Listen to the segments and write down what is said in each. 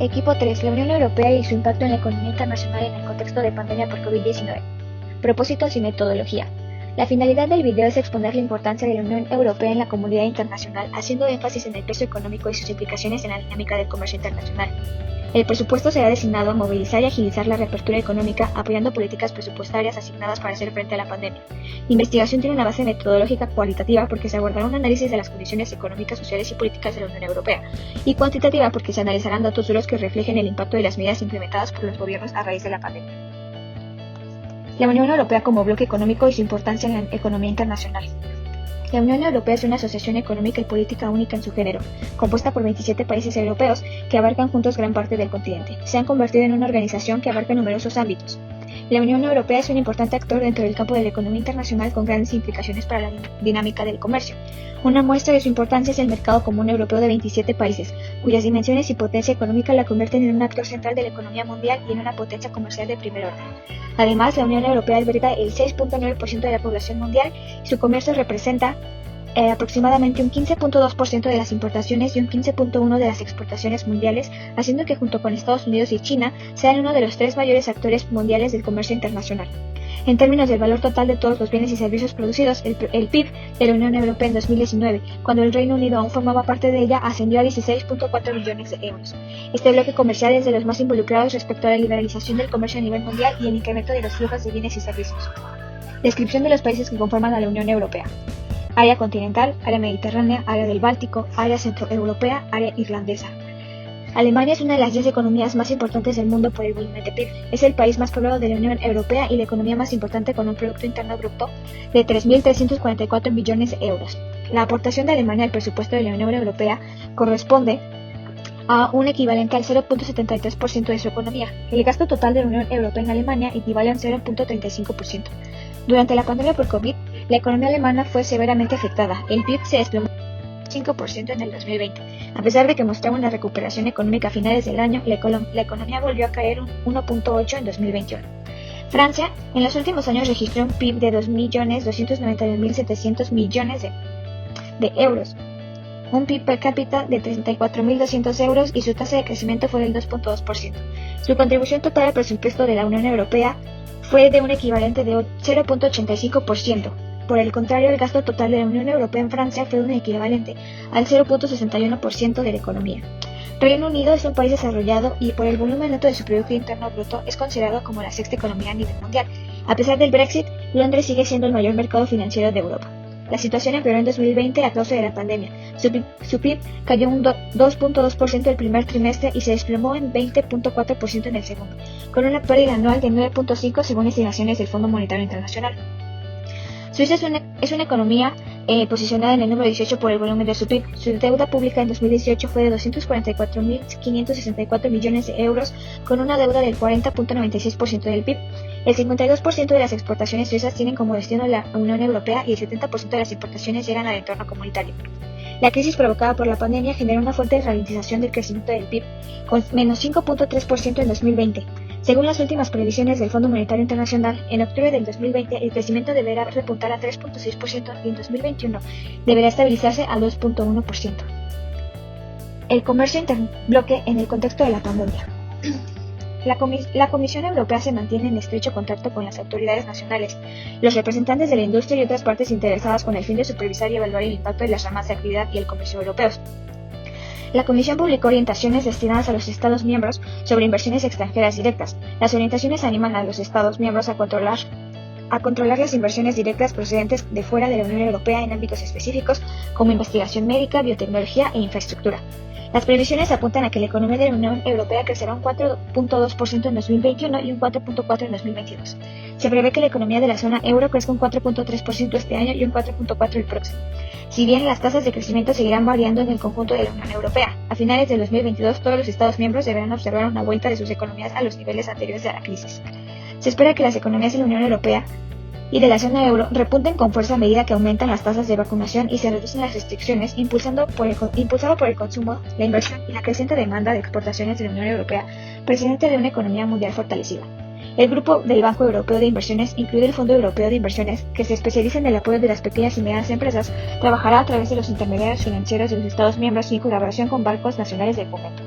Equipo 3. La Unión Europea y su impacto en la economía internacional en el contexto de pandemia por COVID-19. Propósitos y metodología. La finalidad del video es exponer la importancia de la Unión Europea en la comunidad internacional, haciendo énfasis en el peso económico y sus implicaciones en la dinámica del comercio internacional. El presupuesto será destinado a movilizar y agilizar la reapertura económica, apoyando políticas presupuestarias asignadas para hacer frente a la pandemia. La investigación tiene una base metodológica cualitativa porque se abordará un análisis de las condiciones económicas, sociales y políticas de la Unión Europea, y cuantitativa porque se analizarán datos duros que reflejen el impacto de las medidas implementadas por los gobiernos a raíz de la pandemia. La Unión Europea como bloque económico y su importancia en la economía internacional. La Unión Europea es una asociación económica y política única en su género, compuesta por 27 países europeos que abarcan juntos gran parte del continente. Se han convertido en una organización que abarca numerosos ámbitos. La Unión Europea es un importante actor dentro del campo de la economía internacional con grandes implicaciones para la dinámica del comercio. Una muestra de su importancia es el mercado común europeo de 27 países, cuyas dimensiones y potencia económica la convierten en un actor central de la economía mundial y en una potencia comercial de primer orden. Además, la Unión Europea alberga el 6.9% de la población mundial y su comercio representa aproximadamente un 15.2% de las importaciones y un 15.1% de las exportaciones mundiales, haciendo que junto con Estados Unidos y China sean uno de los 3 mayores actores mundiales del comercio internacional. En términos del valor total de todos los bienes y servicios producidos, el PIB de la Unión Europea en 2019, cuando el Reino Unido aún formaba parte de ella, ascendió a 16.4 billones de euros. Este bloque comercial es de los más involucrados respecto a la liberalización del comercio a nivel mundial y el incremento de los flujos de bienes y servicios. Descripción de los países que conforman a la Unión Europea. Área continental, área mediterránea, área del Báltico, área centroeuropea, área irlandesa. Alemania es una de las 10 economías más importantes del mundo por el volumen de PIB. Es el país más poblado de la Unión Europea y la economía más importante con un Producto Interno Bruto de 3.344 billones de euros. La aportación de Alemania al presupuesto de la Unión Europea corresponde a un equivalente al 0.73% de su economía. El gasto total de la Unión Europea en Alemania equivale a un 0.35%. Durante la pandemia por COVID, la economía alemana fue severamente afectada. El PIB se desplomó 5% en el 2020. A pesar de que mostraba una recuperación económica a finales del año, la economía volvió a caer un 1.8% en 2021. Francia, en los últimos años registró un PIB de 2.292.700 millones de euros, un PIB per cápita de 34.200 euros y su tasa de crecimiento fue del 2.2%. Su contribución total al presupuesto de la Unión Europea fue de un equivalente de 0.85%. Por el contrario, el gasto total de la Unión Europea en Francia fue un equivalente al 0.61% de la economía. Reino Unido es un país desarrollado y por el volumen neto de su Producto Interno Bruto es considerado como la 6ª economía a nivel mundial. A pesar del Brexit, Londres sigue siendo el mayor mercado financiero de Europa. La situación empeoró en 2020 a causa de la pandemia. Su PIB cayó un 2.2% el primer trimestre y se desplomó en 20.4% en el segundo, con una pérdida anual de 9.5% según estimaciones del Fondo Monetario Internacional. Suiza es una economía posicionada en el número 18 por el volumen de su PIB. Su deuda pública en 2018 fue de 244.564 millones de euros, con una deuda del 40.96% del PIB. El 52% de las exportaciones suizas tienen como destino la Unión Europea y el 70% de las importaciones llegan al entorno comunitario. La crisis provocada por la pandemia generó una fuerte ralentización del crecimiento del PIB, con menos 5.3% en 2020. Según las últimas previsiones del Fondo Monetario Internacional, en octubre del 2020 el crecimiento deberá repuntar a 3.6% y en 2021 deberá estabilizarse a 2.1%. El comercio interbloque en el contexto de la pandemia. La Comisión Europea se mantiene en estrecho contacto con las autoridades nacionales, los representantes de la industria y otras partes interesadas con el fin de supervisar y evaluar el impacto de las ramas de actividad y el comercio europeos. La Comisión publicó orientaciones destinadas a los Estados miembros sobre inversiones extranjeras directas. Las orientaciones animan a los Estados miembros a controlar las inversiones directas procedentes de fuera de la Unión Europea en ámbitos específicos como investigación médica, biotecnología e infraestructura. Las previsiones apuntan a que la economía de la Unión Europea crecerá un 4.2% en 2021 y un 4.4% en 2022. Se prevé que la economía de la zona euro crezca un 4.3% este año y un 4.4% el próximo. Si bien las tasas de crecimiento seguirán variando en el conjunto de la Unión Europea, a finales de 2022 todos los Estados miembros deberán observar una vuelta de sus economías a los niveles anteriores a la crisis. Se espera que las economías de la Unión Europea y de la zona euro repunten con fuerza a medida que aumentan las tasas de vacunación y se reducen las restricciones, impulsado por el consumo, la inversión y la creciente demanda de exportaciones de la Unión Europea, procedente de una economía mundial fortalecida. El grupo del Banco Europeo de Inversiones, incluido el Fondo Europeo de Inversiones, que se especializa en el apoyo de las pequeñas y medianas empresas, trabajará a través de los intermediarios financieros de los Estados miembros y en colaboración con bancos nacionales del fomento.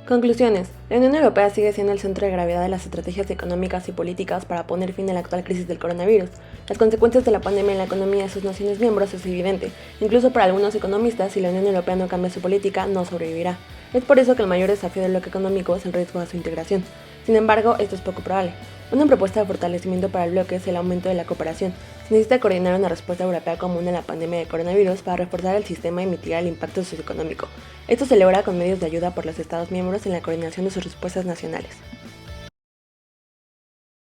Conclusiones. La Unión Europea sigue siendo el centro de gravedad de las estrategias económicas y políticas para poner fin a la actual crisis del coronavirus. Las consecuencias de la pandemia en la economía de sus naciones miembros es evidente. Incluso para algunos economistas, si la Unión Europea no cambia su política, no sobrevivirá. Es por eso que el mayor desafío del bloque económico es el riesgo de su integración. Sin embargo, esto es poco probable. Una propuesta de fortalecimiento para el bloque es el aumento de la cooperación. Se necesita coordinar una respuesta europea común a la pandemia de coronavirus para reforzar el sistema y mitigar el impacto socioeconómico. Esto se logra con medios de ayuda por los Estados miembros en la coordinación de sus respuestas nacionales.